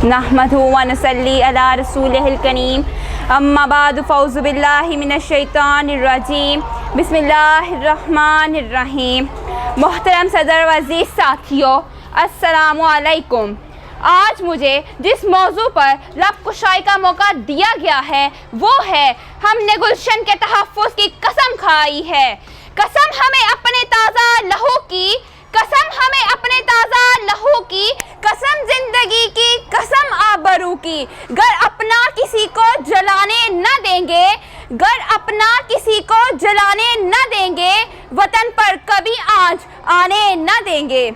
नहमदहु व नसल्ली अला रसूलिहिल करीम अम्मा बाद फ़ौज़ु बिल्लाहि मिनश शैतानिर रजीम बिस्मिल्लाहिर्रहमानिर रहीम। मोहतरम सदर व अज़ीज़ साथियों, अस्सलामु अलैकुम। आज मुझे जिस मौजू पर लब कुशाई का मौका दिया गया है वो है हमने गुलशन के तहफ़्फ़ुज़ की कसम खाई है। कसम हमें अपने ताज़ा लहू की, कसम हमें अपने ताज़ा लहू की, कसम जिंदगी की, कसम आबरू की। गर अपना किसी को जलाने न देंगे, गर अपना किसी को जलाने न देंगे, वतन पर कभी आँच आने न देंगे।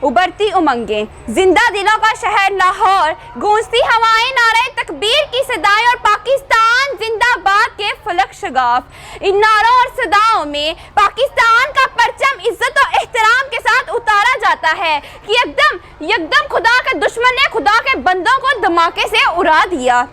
उबरती उमंगें, जिंदा दिलों का शहर लाहौर, गूंजती हवाएं नारे तकबीर की सदाएं और पाकिस्तान जिंदाबाद के फलक शगाफ। इन नारों और सदाओं में पाकिस्तान का परचम इज्जत और एहतराम के साथ उतारा जाता है कि यकदम खुदा के दुश्मन ने खुदा के बंदों को धमाके से उड़ा दिया।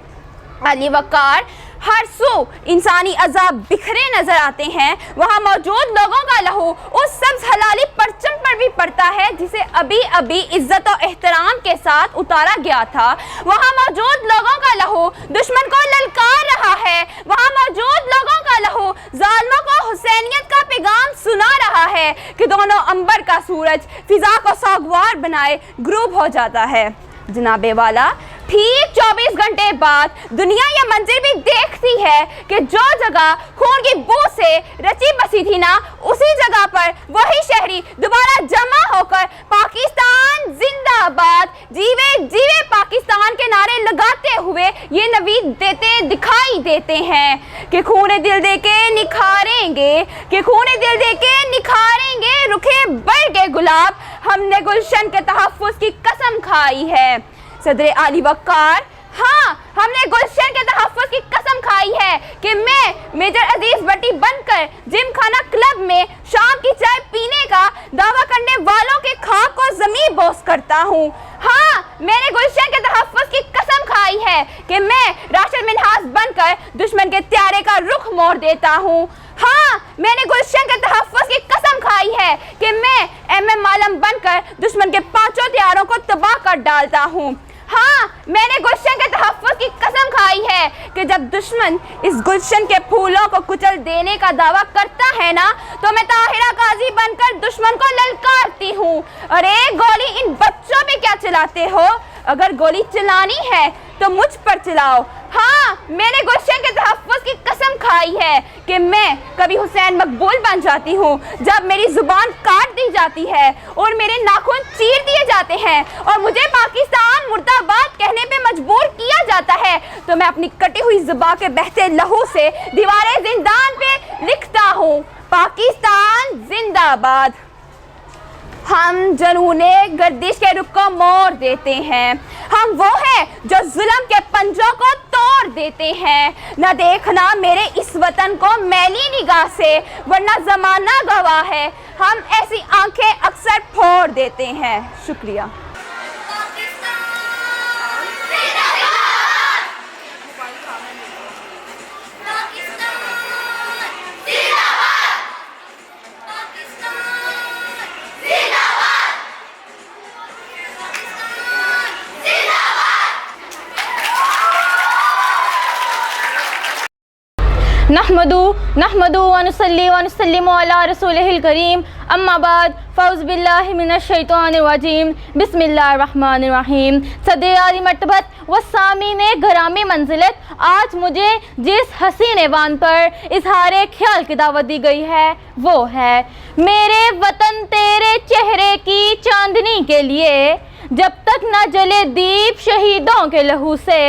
अली वकार हर सू इंसानी अजाब बिखरे नजर आते हैं, वहाँ मौजूद लोगों का लहू उस सब्ज हलाली परचम पर भी पड़ता है जिसे अभी अभी इज्जत और एहतराम के साथ उतारा गया था। वहाँ मौजूद लोगों का लहू दुश्मन को ललकार रहा है, वहाँ मौजूद लोगों का लहू जालिमों को हुसैनियत का पैगाम सुना रहा है कि दोनों अंबर का सूरज फिजा को सोगवार बनाए ग्रूब हो जाता है। जनाबे वाला, ठीक 24 घंटे बाद दुनिया यह मंजर भी देखती है कि जो जगह खून की बू से रची बसी थी ना, उसी जगह पर वही शहरी दोबारा जमा होकर पाकिस्तान जिंदाबाद, जीवे जीवे पाकिस्तान के नारे लगाते हुए ये नवीद देते दिखाई देते हैं कि खून दिल दे के निखारेंगे, कि खून दिल दे के निखारेंगे रुखे बर के गुलाब, हमने गुलशन के तहफ़्फ़ुज़ की कसम खाई है। सदर आली वकार, हाँ, हमने गुलशन के तहफ़्फ़ुज़ की कसम खाई है कि मैं मेजर अजीज भट्टी बनकर जिम खाना क्लब में शाम की चाय पीने का दावा करने वालों के खाक को ज़मीन बोस करता हूँ। हाँ, मैंने गुलशन के तहफ़्फ़ुज़ की कसम खाई है कि मैं राशिद मिन्हाज बनकर दुश्मन के त्यारे का रुख मोड़ देता हूँ। हाँ, मैंने गुलशन के तहफ़्फ़ुज़ की कसम खाई है कि मैं MM आलम बनकर दुश्मन के पांचों त्यारों को तबाह कर डालता हूँ। हाँ, मैंने गुलशन के तहफ़्फ़ुज़ की कसम खाई है कि जब दुश्मन इस गुलशन के फूलों को कुचल देने का दावा करता है ना, तो मैं ताहिरा काजी बनकर दुश्मन को ललकारती हूँ। अरे गोली इन बच्चों पे क्या चलाते हो? अगर गोली चलानी है तो मुझ पर चलाओ। हाँ, मैंने गुलशन के तहफ़्फ़ुज़ की कसम खाई है कि मैं कभी हुसैन मकबूल बन जाती हूँ जब मेरी ज़ुबान काट दी जाती है और मेरे नाखून चीर दिए जाते हैं और मुझे पाकिस्तान मुर्दाबाद कहने पे मजबूर किया जाता है, तो मैं अपनी कटी हुई ज़ुबान के बहते लहू से दीवारे जिंदान पे लिखता हूँ, पाकिस्तान जिंदाबाद। हम जनूने गर्दिश के रुख को मोड़ देते हैं, हम वो हैं जो जुल्म के पंजों को तोड़ देते हैं। न देखना मेरे इस वतन को मैली निगाह से, वरना ज़माना गवाह है, हम ऐसी आंखें अक्सर फोड़ देते हैं। शुक्रिया। नहमदु व नुसल्ली व नुसल्लिमु अला रसूलिहिल करीम अम्मा बाद फ़ौज़ु बिल्लाहि मिनश शैतानिर रजीम बिस्मिल्लाहिर्रहमानिर रहीम। सदर आली मर्तबत व सामीने गरामी मंजिलत, आज मुझे जिस हसीन ऐवान पर इज़हारे ख्याल की दावत दी गई है वो है मेरे वतन तेरे चेहरे की चांदनी के लिए, जब तक न जले दीप शहीदों के लहू से,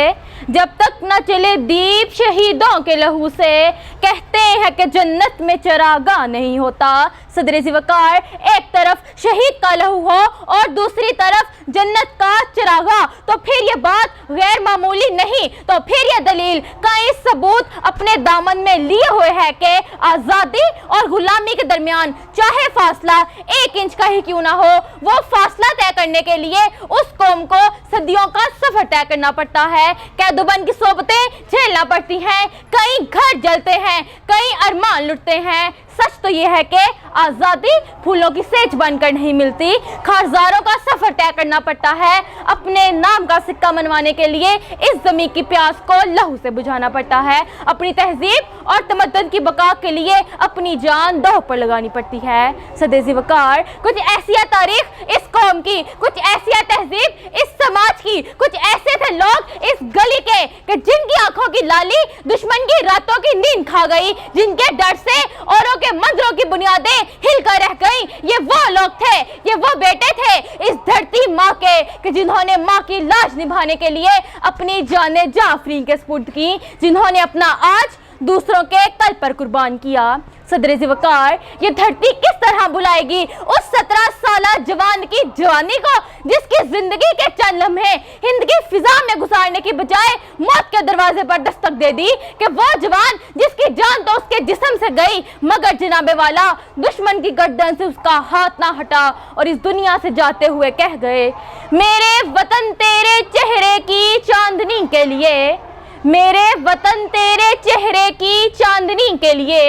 जब तक न चले दीप शहीदों के लहू से, कहते हैं कि जन्नत में चरागा नहीं होता। सदर ज़िवकार, एक तरफ शहीद का लहू हो और दूसरी तरफ जन्नत का चरागा, तो फिर ये बात गैर मामूली नहीं, तो फिर ये दलील का इस सबूत अपने दामन में लिए हुए है कि आज़ादी और गुलामी के दरमियान चाहे फासला 1 इंच का ही क्यों ना हो, वो फासला तय करने के लिए उस कौम को सदियों का सफर तय करना पड़ता है, कैदोबंद की सोबतें झेलना पड़ती हैं, कई घर जलते हैं, कई अरमान लुटते हैं। सच तो यह है कि आज़ादी फूलों की सेज बनकर नहीं मिलती, खारजारों का सफर तय करना पड़ता है। अपने नाम का सिक्का मनवाने के लिए इस ज़मीन की प्यास को लहू से बुझाना पड़ता है। अपनी तहजीब और तमद्दुन की बका के लिए अपनी जान दांव पर लगानी पड़ती है। सदेज़ी वकार, कुछ ऐसी तारीख इस कौम की, कुछ ऐसी तहजीब इस समाज की, कुछ ऐसे थे लोग इस गली के कि जिनकी आंखों की लाली दुश्मन की रातों की नींद खा गई, जिनके डर से औरों के मंदिरों की बुनियादें हिलकर रह गईं। ये वो लोग थे, ये वो बेटे थे इस धरती माँ के कि जिन्होंने माँ की लाज निभाने के लिए अपनी जानें जाफरीन के सुपुर्द की, जिन्होंने अपना आज दूसरों के कल पर कुर्बान किया। सदर वकार, ये धरती किस तरह बुलाएगी उस 17 साला जवान की जवानी को जिसकी जिंदगी के चंद लम्हे हिंद की फिजा में गुजारने की बजाय मौत के दरवाजे पर दस्तक दे दी, कि वो जवान जिसकी जान तो उसके जिस्म से गई मगर जनाबे वाला दुश्मन की गर्दन से उसका हाथ ना हटा और इस दुनिया से जाते हुए कह गए, मेरे वतन तेरे चेहरे की चांदनी के लिए, मेरे वतन तेरे चेहरे की चांदनी के लिए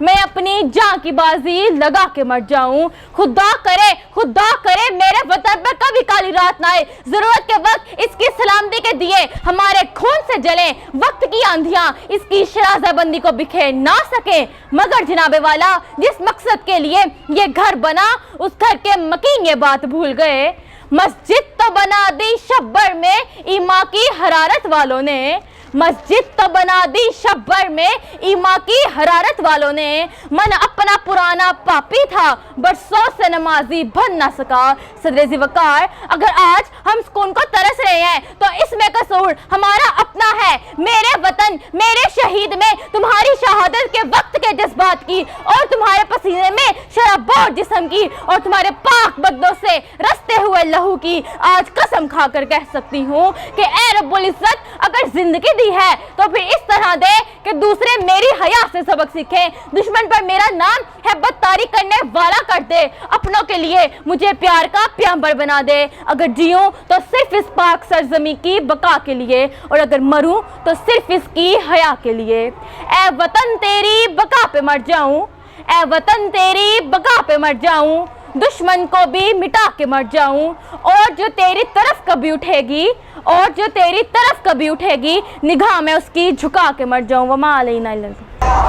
मैं अपनी जान की बाजी लगा के मर जाऊं। खुदा करे मेरे वतन पर कभी काली रात ना आए, जरूरत के वक्त इसकी सलामती के दिए हमारे खून से जले, वक्त की आंधियां इसकी शराज़ाबंदी को बिखेर ना सके। मगर जनाबे वाला, जिस मकसद के लिए ये घर बना उस घर के मकीन ये बात भूल गए। मस्जिद तो बना दी शब्बर में ईमा की हरारत वालों ने, मस्जिद तो बना दी शब्बर में ईमा की हरारत वालों ने, मन अपना पुराना पापी था बरसों से नमाजी बन ना सका। सदर वकार, अगर आज हम सुकून को तरस रहे हैं तो इसमें कसूर हमारा अपना है। मेरे वतन मेरे शहीद में तुम्हारी शहादत के वक्त के जज्बात की और तुम्हारे पसीने में शराबोर जिस्म की और तुम्हारे पाक बदनों से रसते हुए लहू की आज कसम खाकर कह सकती हूँ कि ए रब्बुल इज्जत, अगर जिंदगी दी है तो फिर इस तरह दे कि दूसरे मेरी हया से सबक सीखें, दुश्मन पर मेरा नाम है बदतारी करने वाला कर दे, अपनों के लिए मुझे प्यार का प्यांबर बना दे। अगर जीऊं तो सिर्फ इस पाक सरजमी की बका के लिए और अगर मरूं तो सिर्फ इसकी हया के लिए। ए वतन तेरी बका पे मर जाऊं, ए वतन तेरी बका पे मर जाऊं, दुश्मन को भी मिटा के मर जाऊं और जो तेरी तरफ कभी उठेगी, और जो तेरी तरफ कभी उठेगी निगाह में उसकी झुका के मर जाऊं। वमा अलैना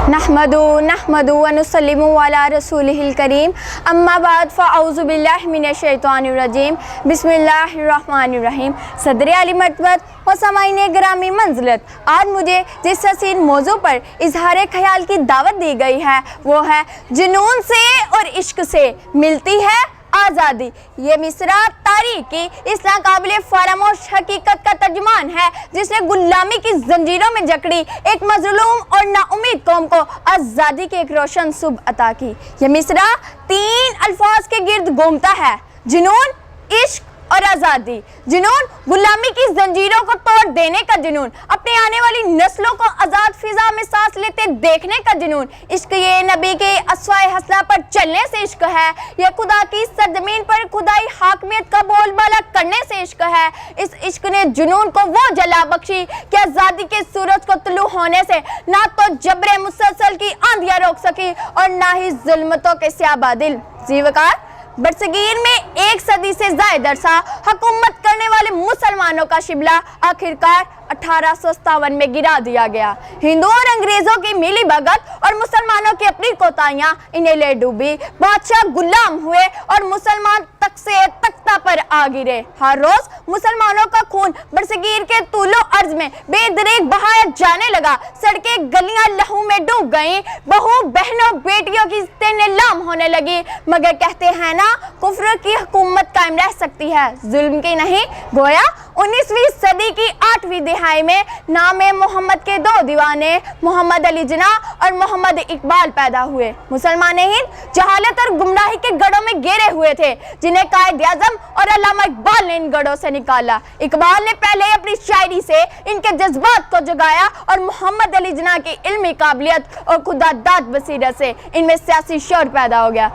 नहमदु व नुसल्लिमु अला रसूलिहिल करीम, अम्मा बाद फ़अऊज़ु बिल्लाहि मिनश शैतानिर रजीम, बिस्मिल्लाहिर रहमानिर रहीम। सदर आली मर्तबत व समाईने ग्रामी मंजिलत, आज मुझे जिस हसीन मौजू पर इजहार ख्याल की दावत दी गई है वो है जुनून से और इश्क से मिलती है आज़ादी। ये मिसरा तारीख की इस नाकाबिले फरामोश हकीकत का तर्जुमान है जिसने गुलामी की जंजीरों में जकड़ी एक मजलूम और नाउमीद कौम को आज़ादी की एक रोशन सुबह अता की। ये मिसरा 3 अल्फाज के गिर्द घूमता है, जुनून, इश्क और आज़ादी। जुनून, गुलामी की जंजीरों को तोड़ देने का जुनून, अपने आने वाली नस्लों को आज़ाद फिजा में सांस लेते देखने का जुनून। इश्क ये नबी के अस्वाए हसना पर चलने से इश्क है, यह खुदा की सरजमीन पर खुदाई हाकमियत का बोलबाला करने से इश्क है। इस इश्क ने जुनून को वो जला बख्शी कि आज़ादी के सूरज को तुलू होने से ना तो जबरे मुसलसल की आंधियां रोक सकी और ना ही जुल्मतों के स्याह बादल। जीवकार, बरसगीर में 1 सदी से ज़ायद अरसा हुकूमत करने वाले मुसलमानों का शिमला आखिरकार 1857 में गिरा दिया गया। हिंदुओं और अंग्रेजों की मिली भगत और मुसलमानों की अपनी कोताहियां इन्हें ले डूबी। बादशाह गुलाम हुए और मुसलमान तख्त से तख्ता पर आ गिरे। हर रोज मुसलमानों का खून बरसगीर के तूलो अर्ज में बेदरेक बहाया जाने लगा। सड़कें गलियां लहू में डूब गईं। बहू बहनों बेटियों की इज्जतें नीलाम होने लगी। मगर कहते हैं ना, कुफ्र की हुकूमत कायम रह सकती है, जुल्म की नहीं। गोया 19वीं सदी की 8वीं दिहाई में नामे मोहम्मद के 2 दीवाने मोहम्मद अली जिन्नाह और मोहम्मद इकबाल पैदा हुए। मुसलमान हिंद जहालत और गुमराही के गढ़ों में घेरे हुए थे जिन्हें कायद आज़म और अल्लामा इकबाल ने इन गढ़ों से निकाला। इकबाल ने पहले अपनी शायरी से इनके जज्बात को जगाया और मोहम्मद अली जिन्नाह की इल्मी काबिलियत और खुदादाद बसीरत से इनमें सियासी शौर पैदा हो गया।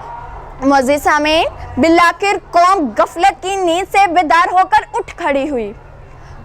मुअज़्ज़िज़ सामीन, बिलाखिर कौम गफलत की नींद से बेदार होकर उठ खड़ी हुई।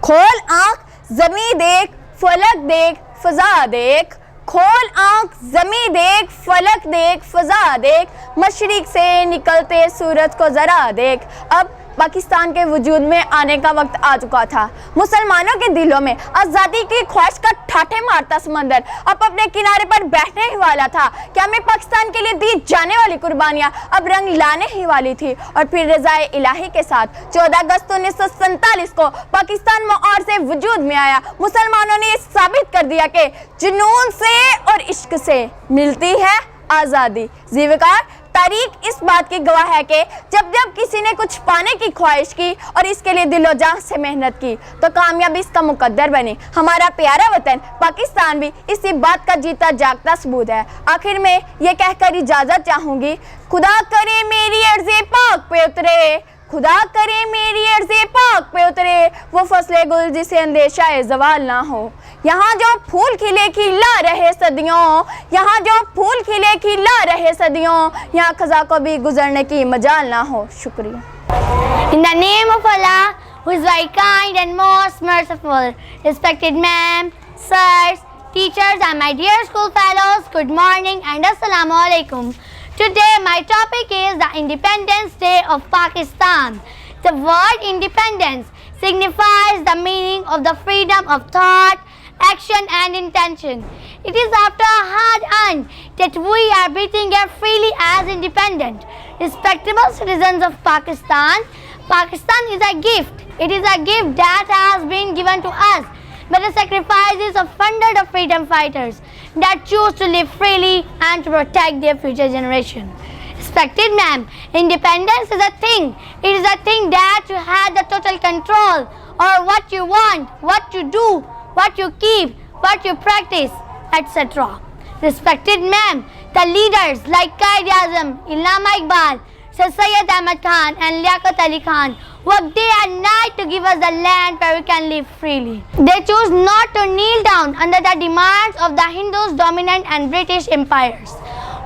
खोल आँख ज़मीं देख, फलक देख, फ़ज़ा देख। खोल आँख ज़मीं देख, फलक देख, फ़ज़ा देख। मशरिक़ से निकलते सूरज को ज़रा देख। अब पाकिस्तान के वजूद में आने का वक्त आ चुका था। मुसलमानों के दिलों में आज़ादी की ख्वाहिश का ठाठे मारता समंदर अब अपने किनारे पर बैठने ही वाला था। क्या में पाकिस्तान के लिए दी जाने वाली कुर्बानियां अब रंग लाने ही वाली थी। और फिर रज़ाए इलाही के साथ 14 अगस्त 1947 को पाकिस्तान मौर से वजूद में आया। मुसलमानों ने ये साबित कर दिया कि जुनून से और इश्क से मिलती है आज़ादी। ज़ीवकार तारीख इस बात की गवाह है कि जब जब किसी ने कुछ पाने की ख्वाहिश की और इसके लिए दिलो जान से मेहनत की तो कामयाबी इसका मुकद्दर बनी। हमारा प्यारा वतन पाकिस्तान भी इसी बात का जीता जागता सबूत है। आखिर में ये कहकर इजाज़त चाहूँगी, खुदा करे मेरी अर्ज़े पाक पे उतरे, खुदा करे मेरी अर्ज़े पाक पे उतरे, वो फसले गुल जिसे अंदेशा ज़वाल ना हो। यहाँ जो फूल खिले खिला रहे सदियों, यहाँ जो फूल खिले खिला रहे सदियों, यहाँ खज़ा को भी गुजरने की मजाल ना हो। शुक्रिया। In the name of Allah, who is very kind and most merciful, respected ma'am, sirs, teachers and my dear school fellows, good morning and assalamu alaikum. Today my topic is the Independence Day of Pakistan. The word independence signifies the meaning of the freedom of thought, action and intention. It is after a hard earn that we are breathing air freely as independent, respectable citizens of Pakistan. Pakistan is a gift. It is a gift that has been given to us by the sacrifices of hundreds of freedom fighters that choose to live freely and to protect their future generation. Respected ma'am, independence is a thing. It is a thing that you have the total control over what you want, what you do, what you keep, what you practice, etc. Respected ma'am, the leaders like Quaid-e-Azam, Allama Iqbal, Sir Syed Ahmad Khan and Liaquat Ali Khan work day and night to give us the land where we can live freely. They choose not to kneel down under the demands of the Hindus dominant and British empires.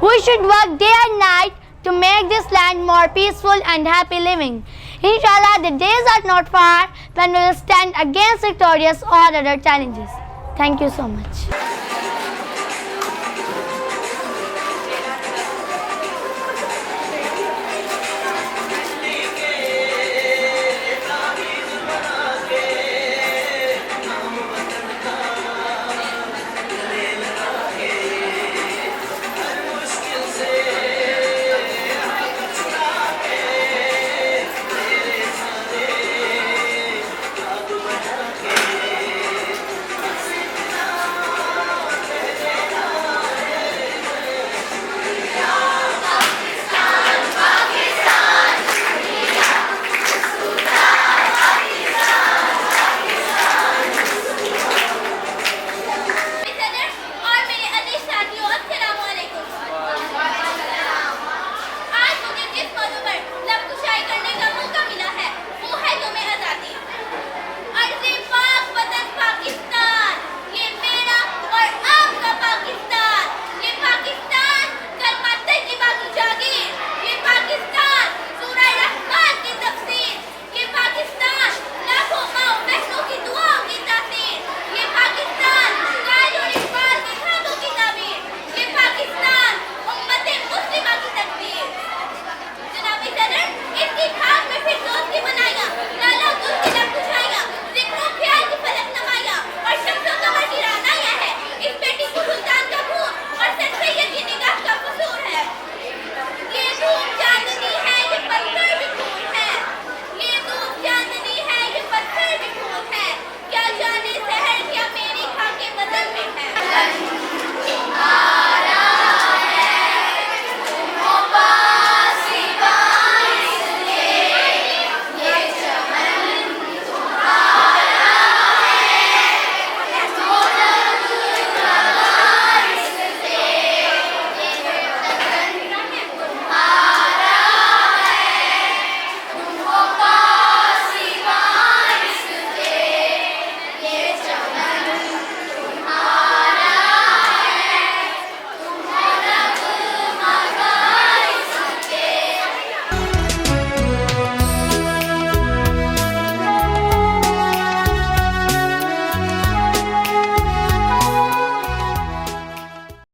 We should work day and night to make this land more peaceful and happy living. Inshallah, the days are not far when we will stand against victorious all other challenges. Thank you so much.